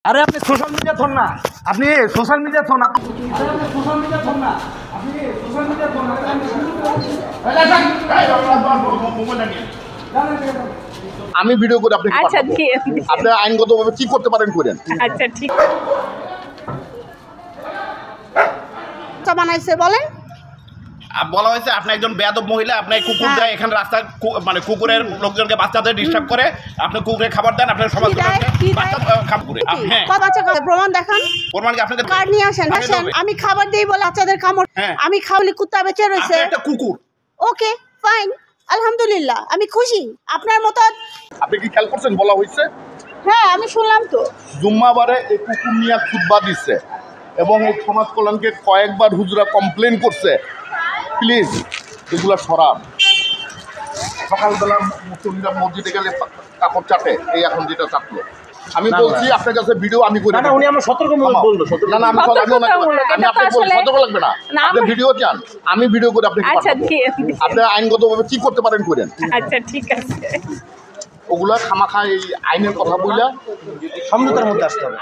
আরে আপনি social media থন না, আপনি সোশ্যাল মিডিয়া থন, আপনি সোশ্যাল মিডিয়া থন না, আপনি সোশ্যাল মিডিয়া থন না। আমি ভিডিও করে আপনাকে আচ্ছা পাঠাবো। ঠিক আছে। আপনি আইনগতভাবে কি করতে পারেন করেন। আচ্ছা ঠিক বানাইছে বলেন। বলা হয়েছে আপনি একজন বেয়াদব মহিলা, আপনি কুকুর দেয় এখানে রাস্তায় মানে কুকুরের লোকজনকে বাচ্চাদের ডিস্টার্ব করে, আপনি কুকুরে খাবার দেন, আপনার সমাজ বাচ্চা খাবার করে হ্যাঁ বাচ্চা প্রমাণ দেখান, প্রমাণ কি আপনাদের কার্ড নিয়ে আসেন। আসেন, আমি খাবার দেই বলে বাচ্চাদের কামড়, হ্যাঁ। আমি খাওয়ালে কুত্তা বেঁচে রয়েছে। আপনি একটা কুকুর। ওকে ফাইন, আলহামদুলিল্লাহ, আমি খুশি। আপনার মতো আপনি কি খেয়াল করছেন বলা হয়েছে হ্যাঁ আমি শুনলাম তো। জুম্মাবারে এই কুকুর নিয়ে খুতবা দিচ্ছে এবং এই সমাজ কল্যাণকে কয়েকবার হুজুরা কমপ্লেন করছে, প্লিজ এগুলো সরান। সকালবেলা মুসলিমরা মসজিদে গেলে কাপড় চাটে, এই এখন যেটা চাটলো। আমি বলছি আপনার কাছে ভিডিও আমি করি না, উনি আমার সতর্কমূলক বললো। না না আমি সতর্কতামূলক, আমি এটা তো আপনাকে আসলে- সতর্ক লাগবে না। না, আপনি ভিডিও চান, আমি ভিডিও করে আপনাকে আচ্ছা পাঠাবো। ঠিক আছে। আপনি আইনগতভাবে কি করতে পারেন করেন। আচ্ছা ঠিক আছে। ওগুলা খামাখা এই আইনের কথা বইলা সমঝোতার মধ্যে আসতে হবে।